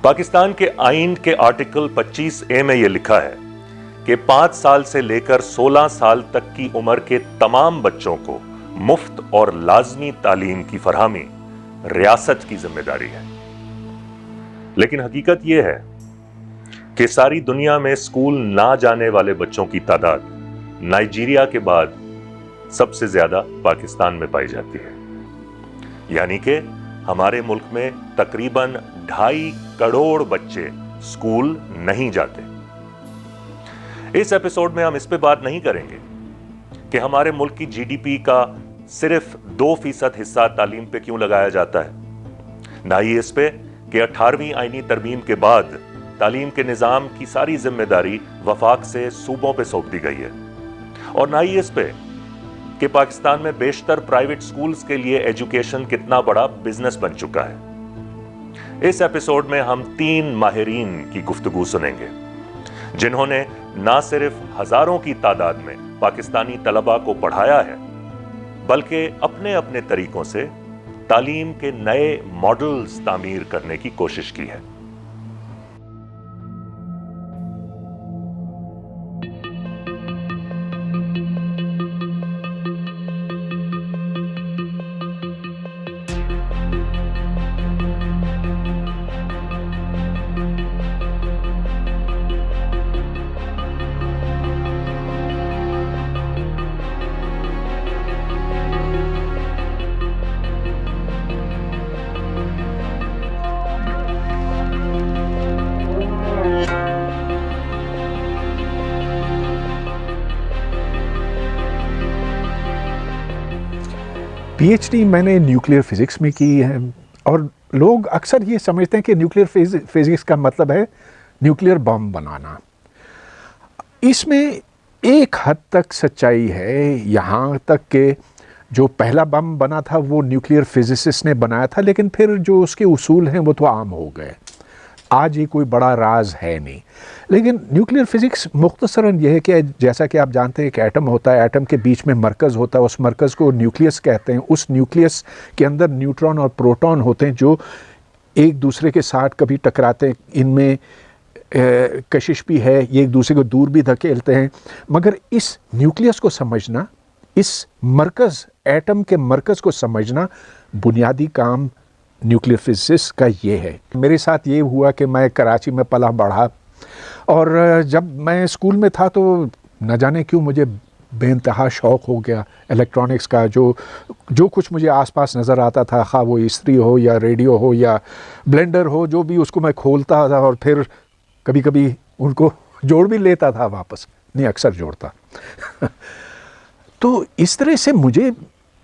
پاکستان کے آئین کے آرٹیکل 25A میں یہ لکھا ہے کہ 5 سال سے لے کر 16 سال تک کی عمر کے تمام بچوں کو مفت اور لازمی تعلیم کی فراہمی ریاست کی ذمہ داری ہے۔ لیکن حقیقت یہ ہے کہ ساری دنیا میں اسکول نہ جانے والے بچوں کی تعداد نائجیریا کے بعد سب سے زیادہ پاکستان میں پائی جاتی ہے، یعنی کہ ہمارے ملک میں تقریباً 2.5 کروڑ بچے اسکول نہیں جاتے۔ اس ایپیسوڈ میں ہم اس پہ بات نہیں کریں گے کہ ہمارے ملک کی جی ڈی پی کا صرف 2% حصہ تعلیم پہ کیوں لگایا جاتا ہے، نہ ہی اس پہ کہ 18ویں آئینی ترمیم کے بعد تعلیم کے نظام کی ساری ذمہ داری وفاق سے صوبوں پہ سونپ دی گئی ہے، اور نہ ہی اس پہ کہ پاکستان میں بیشتر پرائیویٹ سکولز کے لیے ایجوکیشن کتنا بڑا بزنس بن چکا ہے۔ اس ایپیسوڈ میں ہم 3 ماہرین کی گفتگو سنیں گے جنہوں نے نہ صرف ہزاروں کی تعداد میں پاکستانی طلباء کو پڑھایا ہے بلکہ اپنے اپنے طریقوں سے تعلیم کے نئے ماڈلز تعمیر کرنے کی کوشش کی ہے۔ پی ایچ ڈی میں نے نیوکلیئر فزکس میں کی ہے، اور لوگ اکثر یہ سمجھتے ہیں کہ نیوکلیئر فزکس کا مطلب ہے نیوکلیئر بم بنانا۔ اس میں ایک حد تک سچائی ہے، یہاں تک کہ جو پہلا بم بنا تھا وہ نیوکلیئر فزسسٹ نے بنایا تھا، لیکن پھر جو اس کے اصول ہیں وہ تو عام ہو گئے، آج یہ کوئی بڑا راز ہے نہیں۔ لیکن نیوکلیئر فزکس مختصراً یہ ہے کہ جیسا کہ آپ جانتے ہیں ایک ایٹم ہوتا ہے، ایٹم کے بیچ میں مرکز ہوتا ہے، اس مرکز کو نیوکلیس کہتے ہیں۔ اس نیوکلیس کے اندر نیوٹران اور پروٹون ہوتے ہیں جو ایک دوسرے کے ساتھ کبھی ٹکراتے ہیں، ان میں کشش بھی ہے، یہ ایک دوسرے کو دور بھی دھکیلتے ہیں۔ مگر اس نیوکلیس کو سمجھنا، اس مرکز، ایٹم کے مرکز کو سمجھنا، بنیادی کام نیوکلیئر فزسس کا یہ ہے۔ میرے ساتھ یہ ہوا کہ میں کراچی میں پلا بڑھا، اور جب میں اسکول میں تھا تو نہ جانے کیوں مجھے بے انتہا شوق ہو گیا الیکٹرانکس کا۔ جو کچھ مجھے آس پاس نظر آتا تھا، خواہ وہ استری ہو یا ریڈیو ہو یا بلینڈر ہو، جو بھی، اس کو میں کھولتا تھا اور پھر کبھی کبھی ان کو جوڑ بھی لیتا تھا واپس، نہیں اکثر جوڑتا۔ تو اس طرح سے مجھے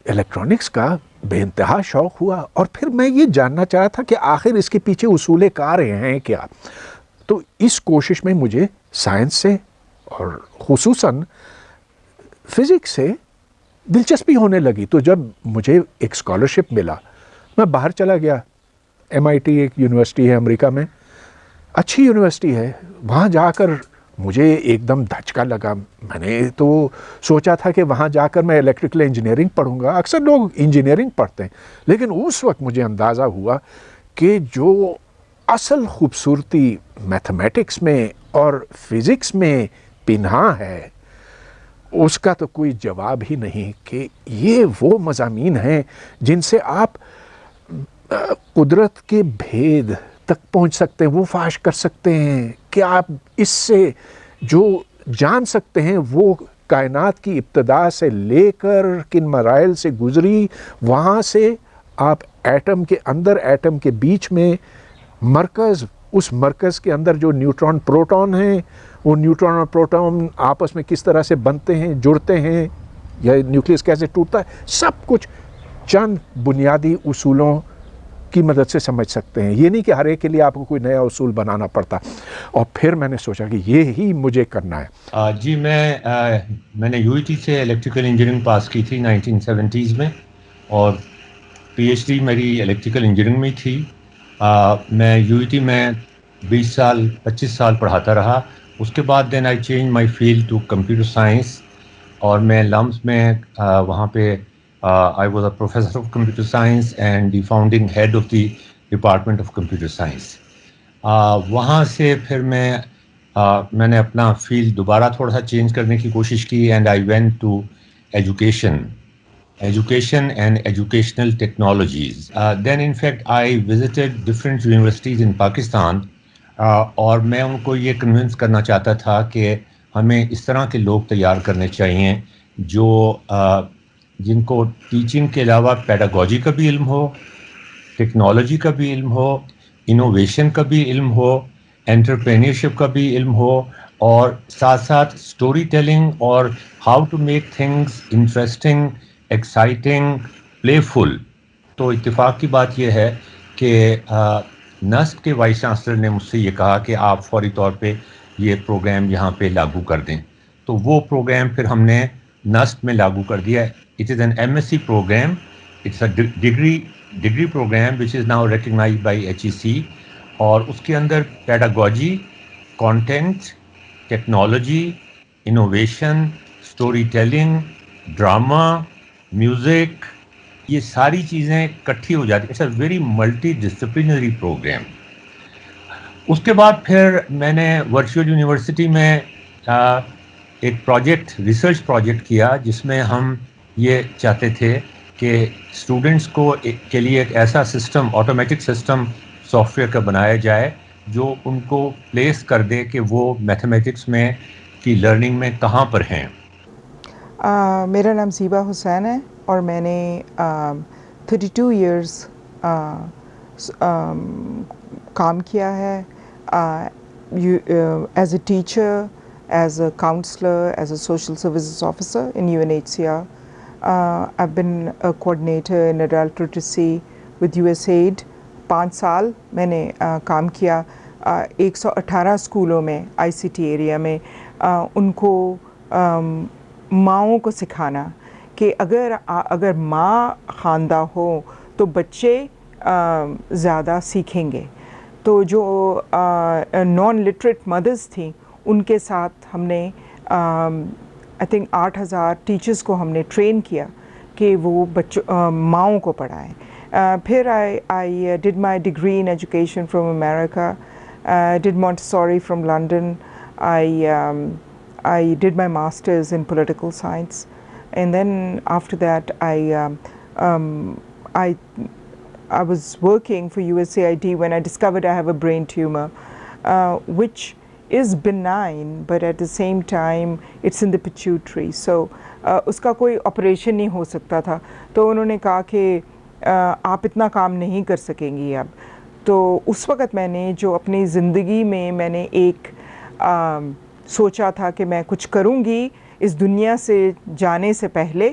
الیکٹرانکس کا بے انتہا شوق ہوا، اور پھر میں یہ جاننا چاہا تھا کہ آخر اس کے پیچھے اصول کار ہیں کیا۔ تو اس کوشش میں مجھے سائنس سے اور خصوصاً فزکس سے دلچسپی ہونے لگی۔ تو جب مجھے ایک اسکالرشپ ملا، میں باہر چلا گیا۔ MIT ایک یونیورسٹی ہے امریکہ میں، اچھی یونیورسٹی ہے، وہاں جا کر مجھے ایک دم دھچکا لگا۔ میں نے تو سوچا تھا کہ وہاں جا کر میں الیکٹریکل انجینئرنگ پڑھوں گا، اکثر لوگ انجینئرنگ پڑھتے ہیں، لیکن اس وقت مجھے اندازہ ہوا کہ جو اصل خوبصورتی میتھمیٹکس میں اور فزکس میں پنہاں ہے اس کا تو کوئی جواب ہی نہیں، کہ یہ وہ مضامین ہیں جن سے آپ قدرت کے بھید تک پہنچ سکتے ہیں، وہ فاش کر سکتے ہیں، کہ آپ اس سے جو جان سکتے ہیں وہ کائنات کی ابتدا سے لے کر کن مراحل سے گزری، وہاں سے آپ ایٹم کے اندر، ایٹم کے بیچ میں مرکز، اس مرکز کے اندر جو نیوٹران پروٹون ہیں، وہ نیوٹران اور پروٹون آپس میں کس طرح سے بنتے ہیں، جڑتے ہیں، یا نیوکلیس کیسے ٹوٹتا ہے، سب کچھ چند بنیادی اصولوں کی مدد سے سمجھ سکتے ہیں۔ یہ نہیں کہ ہر ایک کے لیے آپ کو کوئی نیا اصول بنانا پڑتا۔ اور پھر میں نے سوچا کہ یہی مجھے کرنا ہے۔ جی میں نے UET سے الیکٹریکل انجینئرنگ پاس کی تھی 1970s میں، اور PhD میری الیکٹریکل انجینئرنگ میں تھی۔ میں UET میں 25 سال پڑھاتا رہا۔ اس کے بعد then I change my field to computer science, اور میں لمس میں وہاں پہ I was a professor of computer science and the founding head of the Department of Computer Science. وہاں سے پھر میں نے اپنا فیلڈ دوبارہ تھوڑا سا چینج کرنے کی کوشش کی and I went to education and educational technologies. Then in fact I visited different universities in Pakistan اور میں ان کو یہ کنونس کرنا چاہتا تھا کہ ہمیں اس طرح کے لوگ تیار کرنے چاہیے جو جن کو ٹیچنگ کے علاوہ پیڈاگوجی کا بھی علم ہو, ٹیکنالوجی کا بھی علم ہو, انوویشن کا بھی علم ہو, انٹرپرینیورشپ کا بھی علم ہو, اور ساتھ ساتھ اسٹوری ٹیلنگ اور how to make things interesting, exciting, playful. تو اتفاق کی بات یہ ہے کہ نسٹ کے وائس چانسلر نے مجھ سے یہ کہا کہ آپ فوری طور پہ یہ پروگرام یہاں پہ لاگو کر دیں. تو وہ پروگرام پھر ہم نے نسٹ میں لاگو کر دیا. It is an MSc programme, it's a degree programme which is now recognised by HEC, اور اس کے اندر pedagogy, content, technology, innovation, storytelling, drama, music, یہ ساری چیزیں اکٹھی ہو جاتی. It's a very multidisciplinary programme. اس کے بعد پھر میں نے ورچوئل یونیورسٹی میں ایک ریسرچ پروجیکٹ کیا جس میں ہم یہ چاہتے تھے کہ اسٹوڈنٹس کے لیے ایک ایسا system, automatic system soft where کا بنایا جائے جو ان کو پلیس کر دے کہ وہ میتھمیٹکس میں کی لرننگ میں کہاں پر ہیں. میرا نام زیبا حسین ہے اور میں نے 32 ایئرس کام کیا ہے as a teacher, as a counsellor, as a social services officer in UNHCR. I've been a coordinator in adult literacy with USAID. 5 سال میں نے کام کیا 118 اسکولوں میں ICT ایریا میں. ان کو ماؤں کو سکھانا کہ اگر ماں خواندہ ہو تو بچے زیادہ سیکھیں گے. تو جو نان لٹریٹ مدرس تھیں ان کے ساتھ ہم نے آئی تھنک 8000 ٹیچرس کو ہم نے ٹرین کیا کہ وہ ماؤں کو پڑھائیں. پھر I did my degree in education from America, did Montessori from London. I did my master's in political science, and then after that I was working for USAID when I discovered I have a brain tumor, which is benign, but at the same time it's in the pituitary. So اس کا کوئی operation نہیں ہو سکتا تھا. تو انہوں نے کہا کہ آپ اتنا کام نہیں کر سکیں گی اب. تو اس وقت میں نے جو اپنی زندگی میں نے ایک سوچا تھا کہ میں کچھ کروں گی اس دنیا سے جانے سے پہلے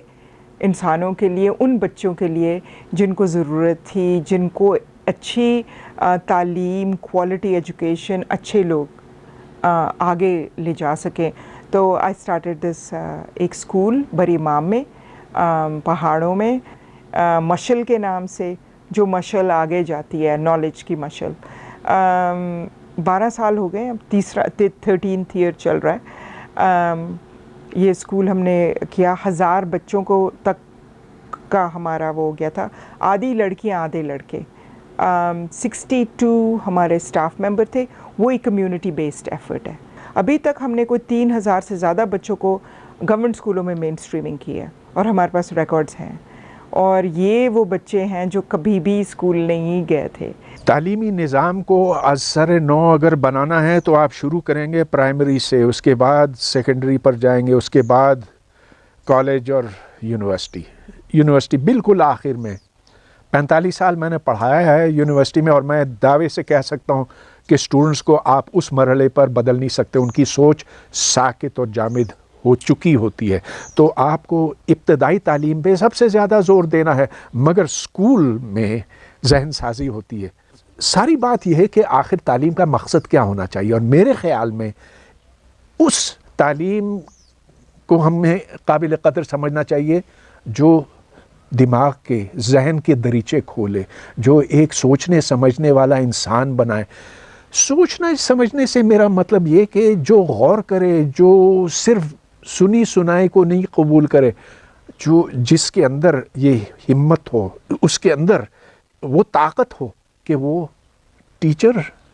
انسانوں کے لیے, ان بچوں کے لیے جن کو ضرورت تھی, جن کو اچھی تعلیم, کوالٹی ایجوکیشن, اچھے لوگ آگے لے جا سکیں. تو آئی اسٹارٹیڈ دس ایک اسکول بری امام میں پہاڑوں میں, مشل کے نام سے, جو مشل آگے جاتی ہے, نالج کی مشل. 12 سال ہو گئے, اب 13th ایئر چل رہا ہے. یہ اسکول ہم نے کیا 1000 بچوں کو تک کا ہمارا وہ ہو گیا تھا, آدھی لڑکیاں آدھے لڑکے. 62 ہمارے اسٹاف ممبر تھے. وہ ایک کمیونٹی بیسڈ ایفرٹ ہے. ابھی تک ہم نے کوئی 3000 سے زیادہ بچوں کو گورنمنٹ اسکولوں میں مین اسٹریمنگ کی ہے, اور ہمارے پاس ریکارڈز ہیں. اور یہ وہ بچے ہیں جو کبھی بھی اسکول نہیں گئے تھے. تعلیمی نظام کو از سر نو اگر بنانا ہے تو آپ شروع کریں گے پرائمری سے, اس کے بعد سیکنڈری پر جائیں گے, اس کے بعد کالج اور یونیورسٹی بالکل آخر میں. 45 سال میں نے پڑھایا ہے یونیورسٹی میں, اور میں دعوے سے کہہ سکتا ہوں کہ اسٹوڈنٹس کو آپ اس مرحلے پر بدل نہیں سکتے. ان کی سوچ ساکت اور جامد ہو چکی ہوتی ہے. تو آپ کو ابتدائی تعلیم پہ سب سے زیادہ زور دینا ہے, مگر اسکول میں ذہن سازی ہوتی ہے. ساری بات یہ ہے کہ آخر تعلیم کا مقصد کیا ہونا چاہیے, اور میرے خیال میں اس تعلیم کو ہمیں قابل قدر سمجھنا چاہیے جو دماغ کے, ذہن کے دریچے کھولے, جو ایک سوچنے سمجھنے والا انسان بنائے. سوچنا سمجھنے سے میرا مطلب یہ کہ جو غور کرے, جو صرف سنی سنائی کو نہیں قبول کرے, جس کے اندر یہ ہمت ہو, اس کے اندر وہ طاقت ہو کہ وہ teacher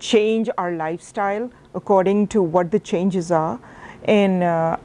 change our lifestyle according to what the changes are. And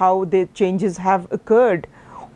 how the changes have occurred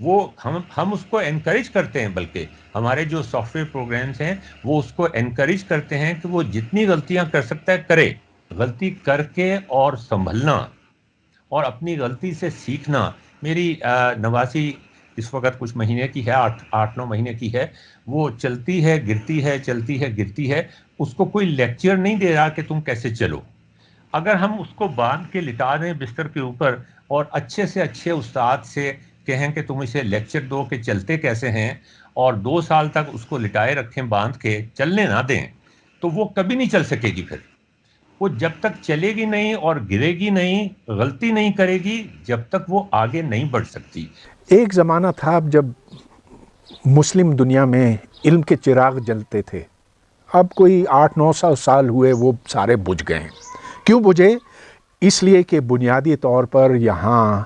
وہ ہم اس کو انکریج کرتے ہیں، بلکہ ہمارے جو سافٹ ویئر پروگرامس ہیں وہ اس کو انکریج کرتے ہیں کہ وہ جتنی غلطیاں کر سکتا ہے کرے، غلطی کر کے اور سنبھلنا اور اپنی غلطی سے سیکھنا. میری نواسی اس وقت کچھ مہینے کی ہے، 8-9 مہینے کی ہے. وہ چلتی ہے گرتی ہے، چلتی ہے گرتی ہے. اس کو کوئی لیکچر نہیں دے رہا کہ تم کیسے چلو. اگر ہم اس کو باندھ کے لٹا دیں بستر کے اوپر اور اچھے سے اچھے استاد سے کہیں کہ تم اسے لیکچر دو کہ چلتے کیسے ہیں، اور 2 سال تک اس کو لٹائے رکھیں باندھ کے، چلنے نہ دیں، تو وہ کبھی نہیں چل سکے گی. پھر وہ جب تک چلے گی نہیں اور گرے گی نہیں، غلطی نہیں کرے گی، جب تک وہ آگے نہیں بڑھ سکتی. ایک زمانہ تھا جب مسلم دنیا میں علم کے چراغ جلتے تھے. اب کوئی 800-900 سال ہوئے وہ سارے بجھ گئے ہیں. کیوں بجھے؟ اس لیے کہ بنیادی طور پر یہاں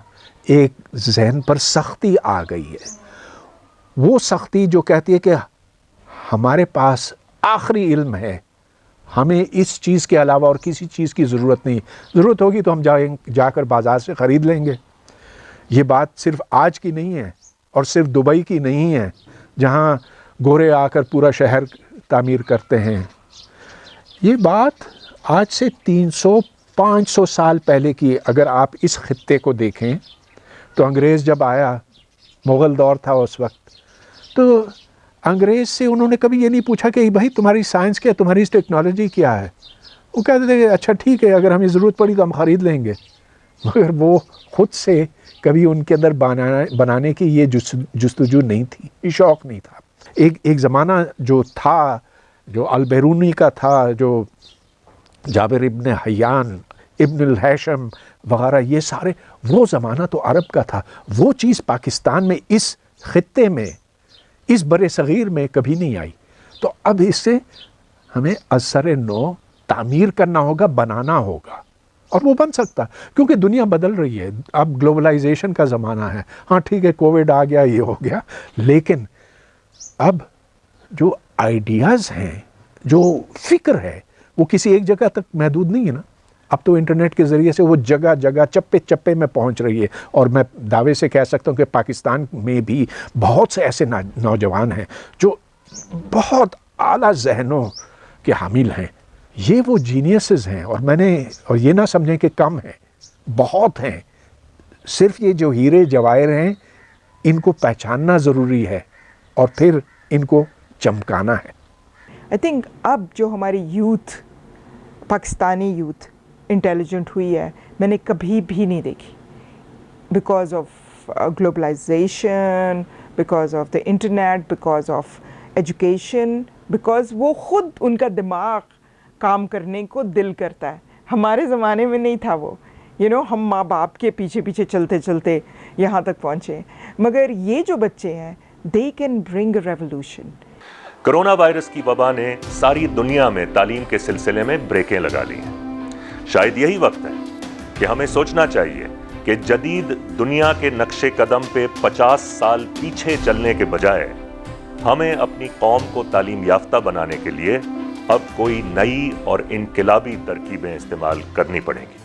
ایک ذہن پر سختی آ گئی ہے. وہ سختی جو کہتی ہے کہ ہمارے پاس آخری علم ہے، ہمیں اس چیز کے علاوہ اور کسی چیز کی ضرورت نہیں. ضرورت ہوگی تو ہم جا کر بازار سے خرید لیں گے. یہ بات صرف آج کی نہیں ہے اور صرف دبئی کی نہیں ہے جہاں گورے آ کر پورا شہر تعمیر کرتے ہیں. یہ بات آج سے 300-500 سال پہلے کی. اگر آپ اس خطے کو دیکھیں تو انگریز جب آیا، مغل دور تھا اس وقت، تو انگریز سے انہوں نے کبھی یہ نہیں پوچھا کہ بھائی تمہاری سائنس کیا ہے، تمہاری ٹیکنالوجی کیا ہے. وہ کہتے تھے کہ اچھا ٹھیک ہے، اگر ہمیں ضرورت پڑی تو ہم خرید لیں گے. مگر وہ خود سے کبھی ان کے اندر بنانے کی یہ جستجو نہیں تھی، یہ شوق نہیں تھا. ایک زمانہ جو تھا، جو البیرونی کا تھا، جو جابر ابن حیان، ابن الہیشم وغیرہ، یہ سارے، وہ زمانہ تو عرب کا تھا. وہ چیز پاکستان میں، اس خطے میں، اس بر صغیر میں کبھی نہیں آئی. تو اب اس سے ہمیں از سر نو تعمیر کرنا ہوگا، بنانا ہوگا. اور وہ بن سکتا کیونکہ دنیا بدل رہی ہے. اب گلوبلائزیشن کا زمانہ ہے. ہاں ٹھیک ہے، کووڈ آ گیا، یہ ہو گیا، لیکن اب جو آئیڈیاز ہیں، جو فکر ہے، وہ کسی ایک جگہ تک محدود نہیں ہے نا. اب تو انٹرنیٹ کے ذریعے سے وہ جگہ جگہ، چپے چپے میں پہنچ رہی ہے. اور میں دعوے سے کہہ سکتا ہوں کہ پاکستان میں بھی بہت سے ایسے نوجوان ہیں جو بہت اعلیٰ ذہنوں کے حامل ہیں. یہ وہ جینیسز ہیں. اور یہ نہ سمجھیں کہ کم ہیں، بہت ہیں. صرف یہ جو ہیرے جواہر ہیں، ان کو پہچاننا ضروری ہے اور پھر ان کو چمکانا ہے. آئی تھنک اب جو ہماری یوتھ، پاکستانی یوتھ انٹیلیجنٹ ہوئی ہے، میں نے کبھی بھی نہیں دیکھی. Because of globalisation, because of the internet, because of education, because وہ خود ان کا دماغ کام کرنے کو دل کرتا ہے. ہمارے زمانے میں نہیں تھا وہ. ہم ماں باپ کے پیچھے پیچھے چلتے چلتے یہاں تک پہنچے. مگر یہ جو بچے ہیں، they can bring a revolution. Corona virus کی وبا نے ساری دنیا میں تعلیم کے سلسلے میں بریکیں لگا لی ہیں. شاید یہی وقت ہے کہ ہمیں سوچنا چاہیے کہ جدید دنیا کے نقش قدم پہ 50 سال پیچھے چلنے کے بجائے ہمیں اپنی قوم کو تعلیم یافتہ بنانے کے لیے اب کوئی نئی اور انقلابی ترکیبیں استعمال کرنی پڑیں گی.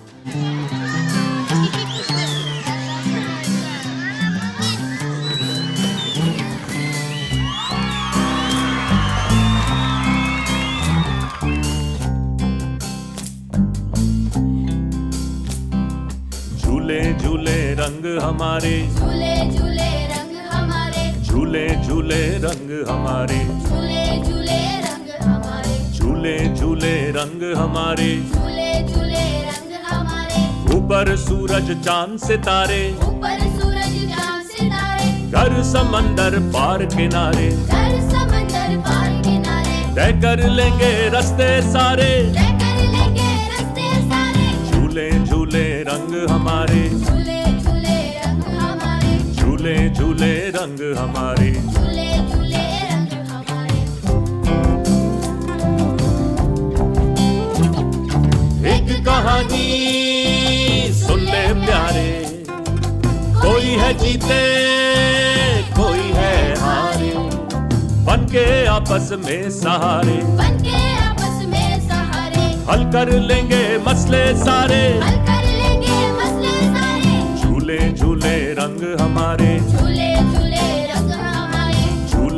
جھولے جھولے رنگ ہمارے، جھولے جھولے رنگ ہمارے، جھولے جھولے رنگ ہمارے، جھولے جھولے رنگ ہمارے، جھولے جھولے رنگ ہمارے، جھولے جھولے رنگ ہمارے. اوپر سورج چاند ستارے، اوپر سورج چاند ستارے، گھر سمندر پار کنارے، در سمندر پار کنارے، طے کر لیں گے رستے سارے. طے کر لیں گے رستے سارے. جھولے جھولے رنگ ہمارے، جھولے جھولے رنگ ہمارے، جھولے جھولے رنگ ہمارے. جھولے جھولے رنگ ہمارے. ایک کہانی سن لے پیارے، کوئی ہے جیتے کوئی ہے ہارے، بن کے آپس میں سہارے، بن کے آپس میں سہارے، حل کر لیں گے مسئلے سارے. حل کر لیں گے مسئلے سارے. جھولے جھولے رنگ ہمارے، جھولے جھولے